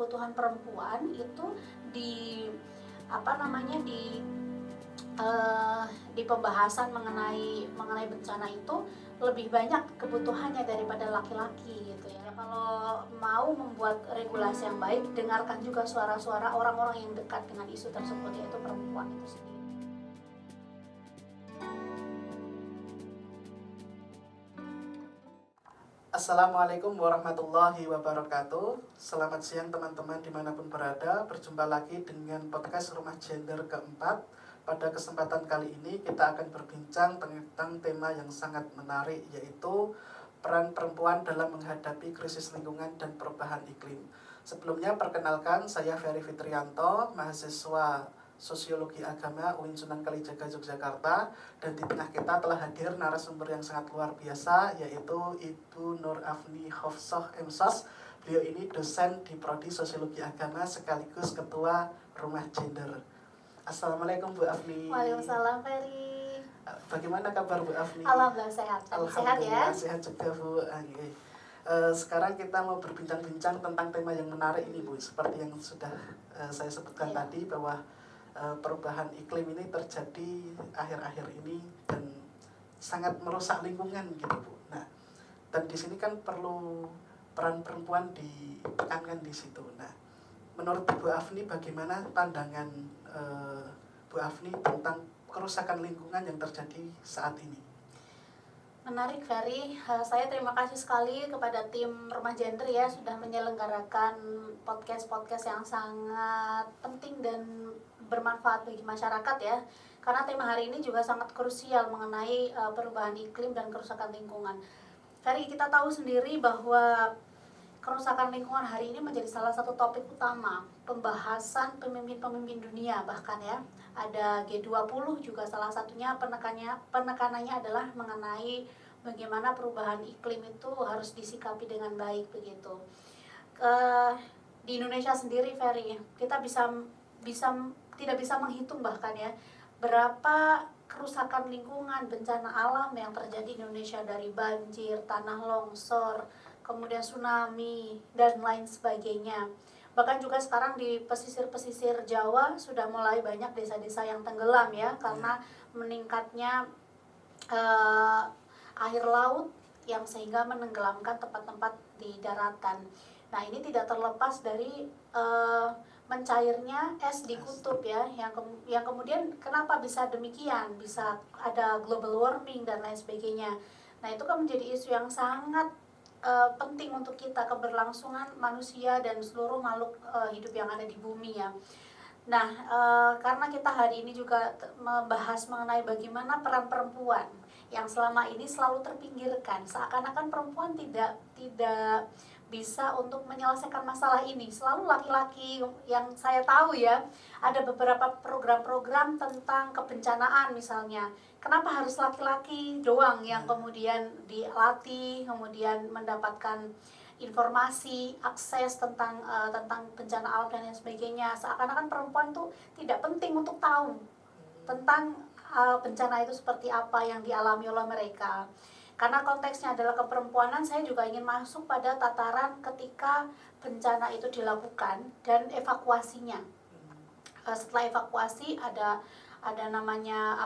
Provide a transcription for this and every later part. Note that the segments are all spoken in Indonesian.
kebutuhan perempuan itu di di pembahasan mengenai bencana itu lebih banyak kebutuhannya daripada laki-laki gitu ya. Kalau mau membuat regulasi yang baik, dengarkan juga suara-suara orang-orang yang dekat dengan isu tersebut, yaitu perempuan itu sendiri. Assalamualaikum warahmatullahi wabarakatuh. Selamat siang teman-teman dimanapun berada. Berjumpa lagi dengan podcast Rumah Gender keempat. Pada kesempatan kali ini kita akan berbincang tentang tema yang sangat menarik, yaitu peran perempuan dalam menghadapi krisis lingkungan dan perubahan iklim. Sebelumnya perkenalkan, saya Ferry Fitrianto, mahasiswa Sosiologi Agama UIN Sunan Kalijaga Yogyakarta, dan di tengah kita telah hadir narasumber yang sangat luar biasa, yaitu Ibu Nur Afni Hofsoh MSOS. Beliau ini dosen di Prodi Sosiologi Agama sekaligus Ketua Rumah Gender. Assalamualaikum Bu Afni. Waalaikumsalam Ferry. Bagaimana kabar Bu Afni? Alhamdulillah sehat. Sehat ya? Sehat juga Bu. Sekarang kita mau berbincang-bincang tentang tema yang menarik ini Bu. Seperti yang sudah saya sebutkan tadi, bahwa perubahan iklim ini terjadi akhir-akhir ini dan sangat merusak lingkungan gitu Bu. Nah, dan di sini kan perlu peran perempuan ditekankan di situ. Nah, menurut Bu Afni bagaimana pandangan Bu Afni tentang kerusakan lingkungan yang terjadi saat ini? Menarik Ferry, saya terima kasih sekali kepada tim Rumah Gender ya sudah menyelenggarakan podcast-podcast yang sangat penting dan bermanfaat bagi masyarakat ya. Karena tema hari ini juga sangat krusial mengenai perubahan iklim dan kerusakan lingkungan. Ferry, kita tahu sendiri bahwa kerusakan lingkungan hari ini menjadi salah satu topik utama pembahasan pemimpin-pemimpin dunia, bahkan ya ada G20 juga salah satunya penekanannya adalah mengenai bagaimana perubahan iklim itu harus disikapi dengan baik begitu. Di Indonesia sendiri Ferry, kita tidak bisa menghitung bahkan ya berapa kerusakan lingkungan, bencana alam yang terjadi di Indonesia, dari banjir, tanah longsor, kemudian tsunami, dan lain sebagainya. Bahkan juga sekarang di pesisir-pesisir Jawa sudah mulai banyak desa-desa yang tenggelam ya, karena meningkatnya air laut yang sehingga menenggelamkan tempat-tempat di daratan. Nah, ini tidak terlepas dari mencairnya es di kutub ya, yang kemudian kenapa bisa demikian, bisa ada global warming dan lain sebagainya. Nah, itu kan menjadi isu yang sangat penting untuk kita, keberlangsungan manusia dan seluruh makhluk hidup yang ada di bumi ya. Nah, karena kita hari ini juga membahas mengenai bagaimana peran perempuan yang selama ini selalu terpinggirkan, seakan-akan perempuan tidak bisa untuk menyelesaikan masalah ini. Selalu laki-laki, yang saya tahu ya, ada beberapa program-program tentang kebencanaan misalnya. Kenapa harus laki-laki doang yang kemudian dilatih, kemudian mendapatkan informasi, akses tentang bencana alam dan lain sebagainya. Seakan-akan perempuan tuh tidak penting untuk tahu tentang bencana itu seperti apa yang dialami oleh mereka. Karena konteksnya adalah keperempuanan, saya juga ingin masuk pada tataran ketika bencana itu dilakukan dan evakuasinya. Setelah evakuasi ada namanya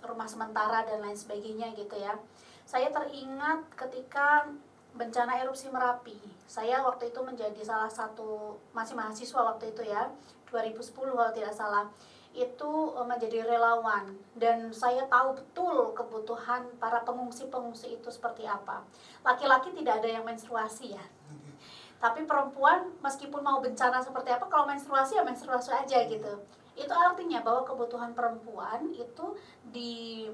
rumah sementara dan lain sebagainya gitu ya. Saya teringat ketika bencana erupsi Merapi. Saya waktu itu menjadi salah satu, masih mahasiswa waktu itu ya, 2010 kalau tidak salah. Itu menjadi relawan dan saya tahu betul kebutuhan para pengungsi-pengungsi itu seperti apa. Laki-laki tidak ada yang menstruasi ya, tapi perempuan meskipun mau bencana seperti apa, kalau menstruasi ya menstruasi aja gitu. Itu artinya bahwa kebutuhan perempuan itu di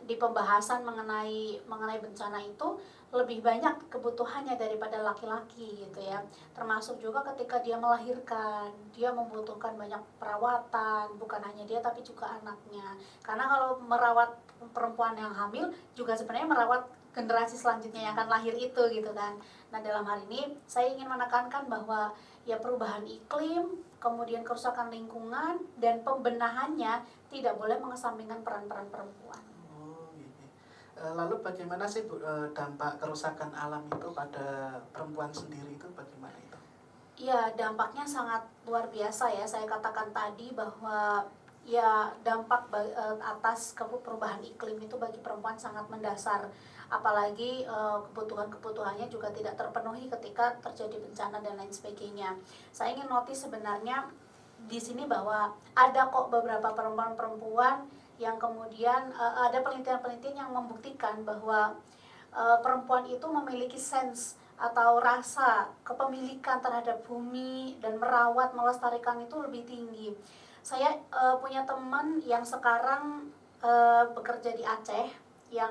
di pembahasan mengenai bencana itu lebih banyak kebutuhannya daripada laki-laki gitu ya. Termasuk juga ketika dia melahirkan, dia membutuhkan banyak perawatan, bukan hanya dia tapi juga anaknya. Karena kalau merawat perempuan yang hamil juga sebenarnya merawat generasi selanjutnya yang akan lahir itu gitu kan. Nah, dalam hal ini saya ingin menekankan bahwa ya perubahan iklim, kemudian kerusakan lingkungan dan pembenahannya tidak boleh mengesampingkan peran-peran perempuan. Lalu bagaimana sih Bu, dampak kerusakan alam itu pada perempuan sendiri itu bagaimana itu? Ya, dampaknya sangat luar biasa ya. Saya katakan tadi bahwa ya dampak atas perubahan iklim itu bagi perempuan sangat mendasar. Apalagi kebutuhan-kebutuhannya juga tidak terpenuhi ketika terjadi bencana dan lain sebagainya. Saya ingin notice sebenarnya di sini bahwa ada kok beberapa perempuan-perempuan yang kemudian ada penelitian-penelitian yang membuktikan bahwa perempuan itu memiliki sense atau rasa kepemilikan terhadap bumi dan merawat melestarikan itu lebih tinggi. Saya punya teman yang sekarang bekerja di Aceh yang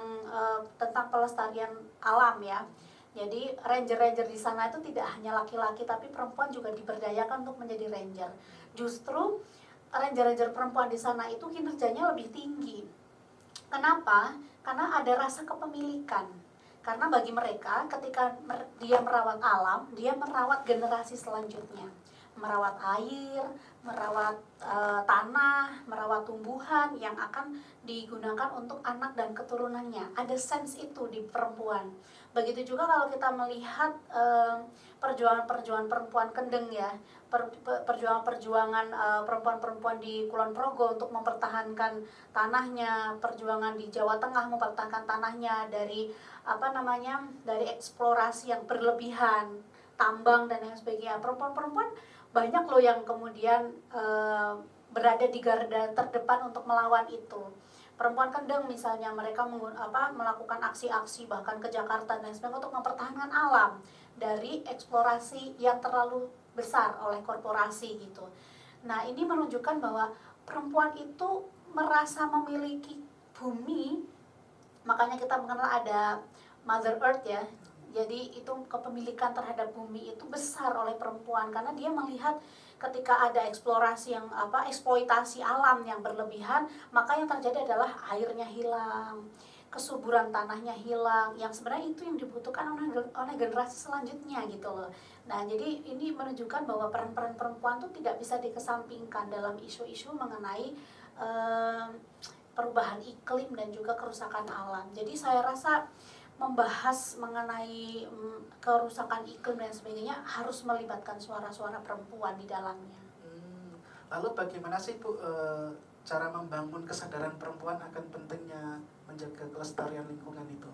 tentang pelestarian alam ya. Jadi ranger-ranger di sana itu tidak hanya laki-laki tapi perempuan juga diberdayakan untuk menjadi ranger. Justru ranger-ranger perempuan di sana itu kinerjanya lebih tinggi. Kenapa? Karena ada rasa kepemilikan. Karena bagi mereka ketika dia merawat alam, dia merawat generasi selanjutnya. Merawat air, merawat tanah, merawat tumbuhan yang akan digunakan untuk anak dan keturunannya. Ada sense itu di perempuan. Begitu juga kalau kita melihat perjuangan-perjuangan perempuan Kendeng ya, perjuangan-perjuangan perempuan-perempuan di Kulon Progo untuk mempertahankan tanahnya, perjuangan di Jawa Tengah mempertahankan tanahnya dari dari eksplorasi yang berlebihan, tambang dan lain sebagainya. Perempuan-perempuan banyak loh yang kemudian berada di garda terdepan untuk melawan itu. Perempuan Kendeng misalnya, mereka melakukan aksi-aksi bahkan ke Jakarta dan sebagainya untuk mempertahankan alam dari eksplorasi yang terlalu besar oleh korporasi gitu. Nah, ini menunjukkan bahwa perempuan itu merasa memiliki bumi, makanya kita mengenal ada Mother Earth ya. Jadi itu kepemilikan terhadap bumi itu besar oleh perempuan karena dia melihat ketika ada eksplorasi yang eksploitasi alam yang berlebihan, maka yang terjadi adalah airnya hilang, kesuburan tanahnya hilang, yang sebenarnya itu yang dibutuhkan oleh generasi selanjutnya gitu loh. Nah, jadi ini menunjukkan bahwa peran-peran perempuan itu tidak bisa dikesampingkan dalam isu-isu mengenai perubahan iklim dan juga kerusakan alam. Jadi saya rasa membahas mengenai kerusakan iklim dan sebagainya harus melibatkan suara-suara perempuan di dalamnya. Lalu bagaimana sih Bu cara membangun kesadaran perempuan akan pentingnya menjaga kelestarian lingkungan itu?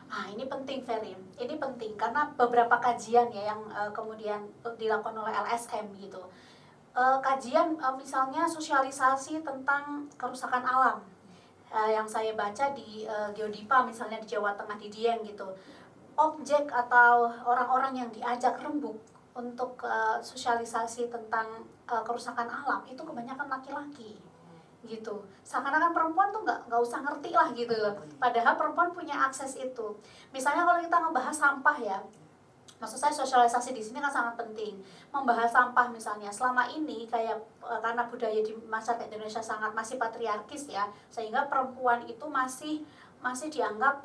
Ini penting Ferry, ini penting karena beberapa kajian ya yang kemudian dilakukan oleh LSM gitu. Kajian misalnya sosialisasi tentang kerusakan alam yang saya baca di Geodipa misalnya di Jawa Tengah di Dieng gitu, objek atau orang-orang yang diajak rembuk untuk sosialisasi tentang kerusakan alam itu kebanyakan laki-laki gitu. Seakan-akan perempuan tuh nggak usah ngerti lah gitu loh. Padahal perempuan punya akses itu. Misalnya kalau kita ngebahas sampah ya, maksud saya sosialisasi di sini kan sangat penting. Membahas sampah misalnya, selama ini kayak karena budaya di masyarakat Indonesia masih patriarkis ya, sehingga perempuan itu masih dianggap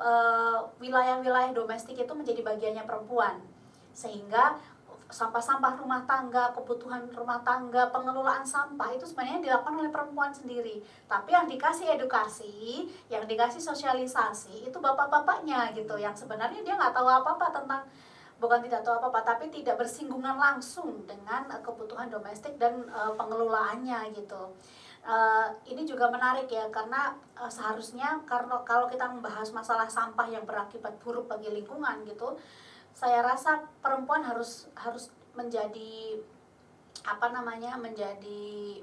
wilayah-wilayah domestik itu menjadi bagiannya perempuan. Sehingga sampah-sampah rumah tangga, kebutuhan rumah tangga, pengelolaan sampah itu sebenarnya dilakukan oleh perempuan sendiri. Tapi yang dikasih edukasi, yang dikasih sosialisasi itu bapak-bapaknya gitu, yang sebenarnya dia nggak tahu apa-apa tentang, bukan tidak tahu apa-apa, tapi tidak bersinggungan langsung dengan kebutuhan domestik dan pengelolaannya gitu. Ini juga menarik ya karena seharusnya kalau kita membahas masalah sampah yang berakibat buruk bagi lingkungan gitu, saya rasa perempuan harus menjadi menjadi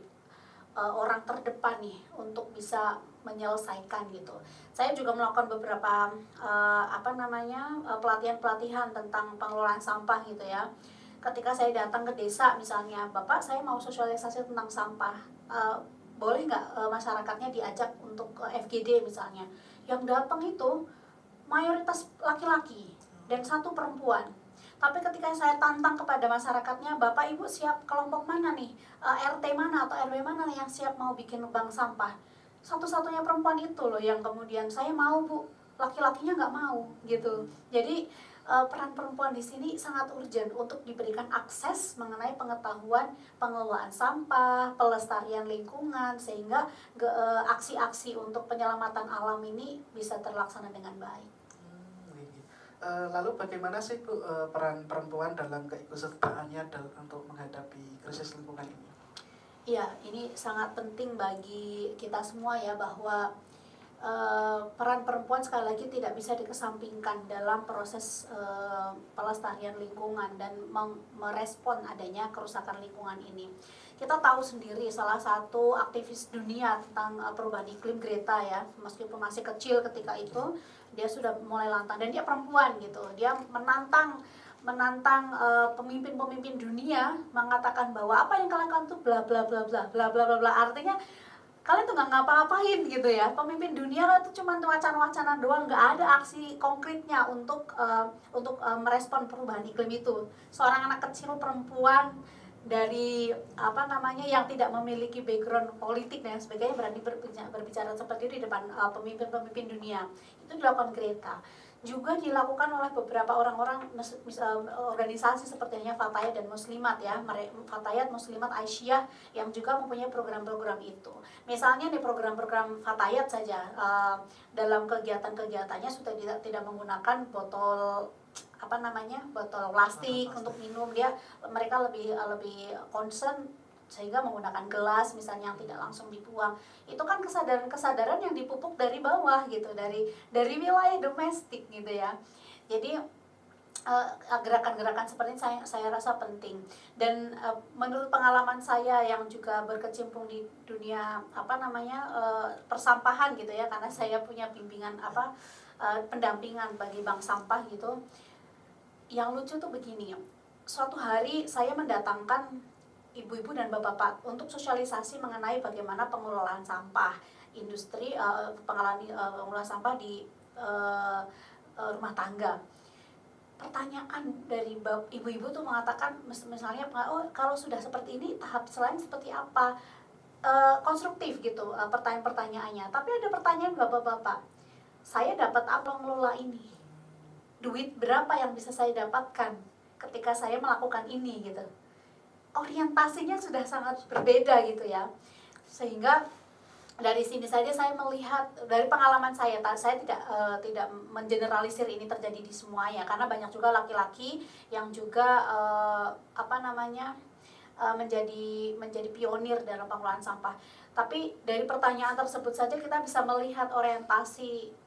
orang terdepan nih untuk bisa menyelesaikan gitu. Saya juga melakukan beberapa pelatihan-pelatihan tentang pengelolaan sampah gitu ya. Ketika saya datang ke desa misalnya, Bapak saya mau sosialisasi tentang sampah, boleh nggak masyarakatnya diajak untuk FGD misalnya. Yang datang itu mayoritas laki-laki dan satu perempuan. Tapi ketika saya tantang kepada masyarakatnya, Bapak Ibu siap kelompok mana nih, RT mana atau RW mana yang siap mau bikin bank sampah, satu-satunya perempuan itu loh yang kemudian saya mau Bu, laki-lakinya nggak mau gitu. Jadi peran perempuan di sini sangat urgent untuk diberikan akses mengenai pengetahuan pengelolaan sampah, pelestarian lingkungan, sehingga aksi-aksi untuk penyelamatan alam ini bisa terlaksana dengan baik. Lalu bagaimana sih Bu peran perempuan dalam keikutsertaannya untuk menghadapi krisis lingkungan ini? Ya, ini sangat penting bagi kita semua ya, bahwa peran perempuan sekali lagi tidak bisa dikesampingkan dalam proses pelestarian lingkungan dan merespon adanya kerusakan lingkungan ini. Kita tahu sendiri salah satu aktivis dunia tentang perubahan iklim, Greta ya, meskipun masih kecil ketika itu, dia sudah mulai lantang, dan dia perempuan gitu. Dia menantang pemimpin-pemimpin dunia, mengatakan bahwa apa yang kalian lakukan tuh bla bla bla bla bla bla bla bla. Artinya kalian tuh nggak ngapa-ngapain gitu ya. Pemimpin dunia itu cuma wacana-wacana doang, nggak ada aksi konkretnya untuk merespon perubahan iklim itu. Seorang anak kecil perempuan dari yang tidak memiliki background politik dan sebagainya berani berbicara seperti itu di depan pemimpin-pemimpin dunia. Itu dilakukan Greta. Juga dilakukan oleh beberapa orang-orang organisasi seperti Fatayat dan Muslimat ya, Fatayat, Muslimat, Aisyah, yang juga mempunyai program-program itu. Misalnya di program-program Fatayat saja, dalam kegiatan-kegiatannya sudah tidak menggunakan botol botol plastik untuk minum. Mereka lebih concern sehingga menggunakan gelas misalnya yang tidak langsung dibuang. Itu kan kesadaran yang dipupuk dari bawah gitu, dari wilayah domestik gitu ya. Jadi gerakan-gerakan seperti ini saya rasa penting. Dan menurut pengalaman saya yang juga berkecimpung di dunia persampahan gitu ya, karena saya punya bimbingan pendampingan bagi bank sampah gitu. Yang lucu tuh begini, suatu hari saya mendatangkan ibu-ibu dan bapak-bapak untuk sosialisasi mengenai bagaimana pengelolaan sampah industri, pengelolaan sampah di rumah tangga. Pertanyaan dari ibu-ibu tuh mengatakan misalnya, oh kalau sudah seperti ini tahap selain seperti apa, konstruktif gitu pertanyaan-pertanyaannya. Tapi ada pertanyaan bapak-bapak, saya dapat apa mengelola ini? Duit berapa yang bisa saya dapatkan ketika saya melakukan ini gitu? Orientasinya sudah sangat berbeda gitu ya. Sehingga dari sini saja saya melihat, dari pengalaman saya tidak mengeneralisir ini terjadi di semuanya, karena banyak juga laki-laki yang juga menjadi pionir dalam pengelolaan sampah. Tapi dari pertanyaan tersebut saja kita bisa melihat orientasi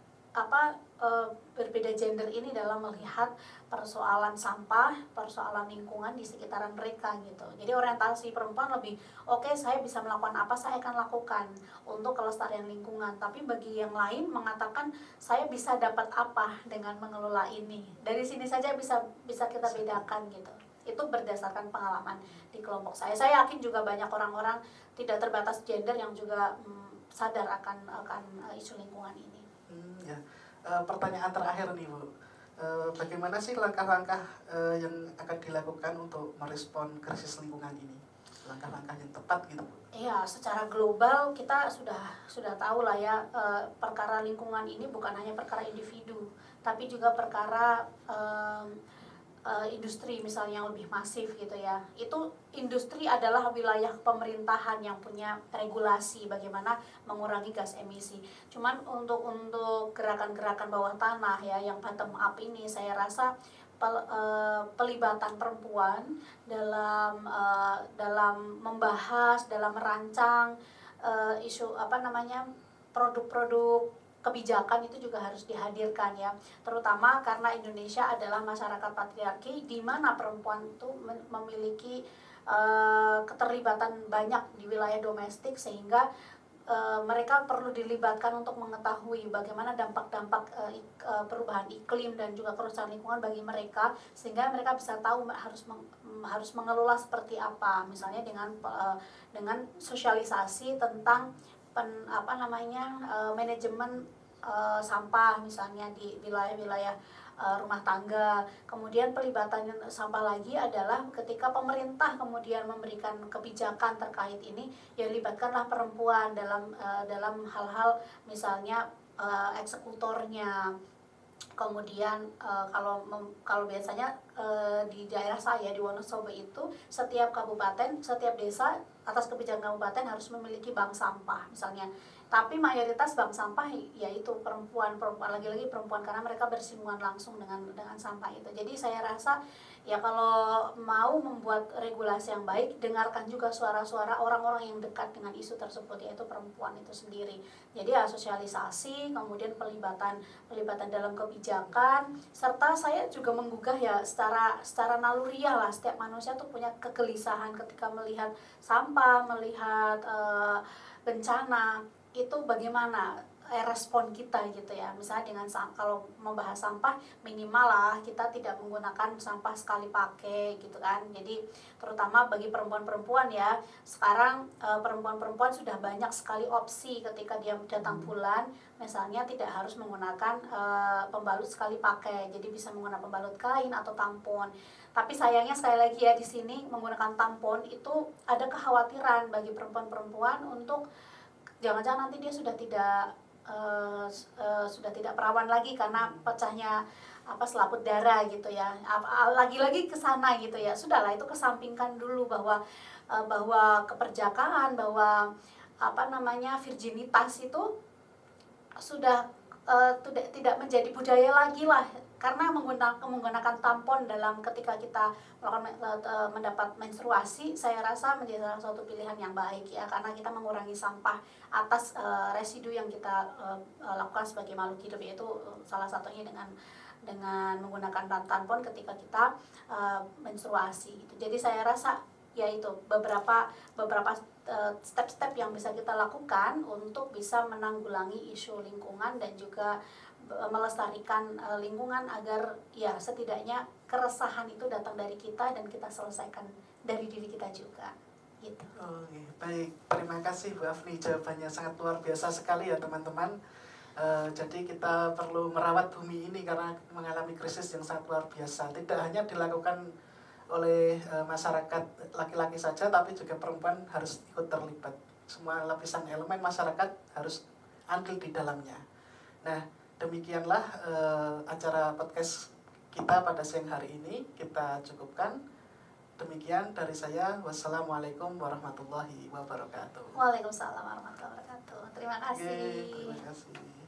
berbeda gender ini dalam melihat persoalan sampah, persoalan lingkungan di sekitaran mereka gitu. Jadi orientasi perempuan lebih, oke, saya bisa melakukan apa, saya akan lakukan untuk kelestarian lingkungan. Tapi bagi yang lain mengatakan, saya bisa dapat apa dengan mengelola ini. Dari sini saja bisa kita bedakan gitu. Itu berdasarkan pengalaman di kelompok saya. Saya yakin juga banyak orang-orang tidak terbatas gender yang juga sadar akan isu lingkungan ini. Pertanyaan terakhir nih Bu, bagaimana sih langkah-langkah yang akan dilakukan untuk merespon krisis lingkungan ini? Langkah-langkah yang tepat gitu Bu? Iya, secara global kita sudah tahu lah ya, perkara lingkungan ini bukan hanya perkara individu, tapi juga perkara industri misalnya yang lebih masif gitu ya. Itu industri adalah wilayah pemerintahan yang punya regulasi bagaimana mengurangi gas emisi. Cuman untuk gerakan-gerakan bawah tanah ya, yang bottom up ini, saya rasa pelibatan perempuan dalam membahas, dalam merancang isu produk-produk kebijakan itu juga harus dihadirkan ya, terutama karena Indonesia adalah masyarakat patriarki di mana perempuan itu memiliki keterlibatan banyak di wilayah domestik, sehingga mereka perlu dilibatkan untuk mengetahui bagaimana dampak-dampak perubahan iklim dan juga kerusakan lingkungan bagi mereka, sehingga mereka bisa tahu harus mengelola seperti apa, misalnya dengan sosialisasi tentang manajemen sampah misalnya di wilayah-wilayah rumah tangga. Kemudian pelibatan sampah lagi adalah ketika pemerintah kemudian memberikan kebijakan terkait ini, ya libatkanlah perempuan dalam hal-hal misalnya eksekutornya, Kemudian kalau biasanya di daerah saya di Wonosobo itu setiap kabupaten, setiap desa atas kebijakan kabupaten harus memiliki bank sampah misalnya. Tapi mayoritas bank sampah yaitu perempuan lagi-lagi perempuan karena mereka bersinggungan langsung dengan sampah itu. Jadi saya rasa ya kalau mau membuat regulasi yang baik, dengarkan juga suara-suara orang-orang yang dekat dengan isu tersebut, yaitu perempuan itu sendiri. Jadi sosialisasi, kemudian pelibatan dalam kebijakan, serta saya juga menggugah ya secara naluriah lah, setiap manusia tuh punya kegelisahan ketika melihat sampah, melihat bencana, itu bagaimana respon kita gitu ya. Misalnya dengan kalau membahas sampah, minimal lah kita tidak menggunakan sampah sekali pakai gitu kan. Jadi terutama bagi perempuan-perempuan ya, sekarang perempuan-perempuan sudah banyak sekali opsi ketika dia datang bulan. Misalnya tidak harus menggunakan pembalut sekali pakai, jadi bisa menggunakan pembalut kain atau tampon. Tapi sayangnya sekali lagi ya, di sini menggunakan tampon itu ada kekhawatiran bagi perempuan-perempuan untuk jangan-jangan nanti dia sudah tidak perawan lagi karena pecahnya selaput darah gitu ya. Lagi-lagi ke sana gitu ya. Sudahlah, itu kesampingkan dulu bahwa keperjakaan, bahwa virginitas itu sudah tidak menjadi budaya lagi lah, karena menggunakan tampon dalam ketika kita mendapat menstruasi, saya rasa menjadi salah satu pilihan yang baik ya, karena kita mengurangi sampah atas residu yang kita lakukan sebagai makhluk hidup, yaitu salah satunya dengan menggunakan tampon ketika kita menstruasi gitu. Jadi saya rasa yaitu beberapa step-step yang bisa kita lakukan untuk bisa menanggulangi isu lingkungan dan juga melestarikan lingkungan, agar ya setidaknya keresahan itu datang dari kita dan kita selesaikan dari diri kita juga gitu. Oke, baik, terima kasih Bu Afni, jawabannya sangat luar biasa sekali ya teman-teman. Jadi kita perlu merawat bumi ini karena mengalami krisis yang sangat luar biasa. Tidak hanya dilakukan oleh masyarakat laki-laki saja, tapi juga perempuan harus ikut terlibat. Semua lapisan elemen masyarakat harus andil di dalamnya. Nah, demikianlah acara podcast kita pada siang hari ini. Kita cukupkan. Demikian dari saya. Wassalamualaikum warahmatullahi wabarakatuh. Waalaikumsalam warahmatullahi wabarakatuh. Terima kasih. Oke, terima kasih.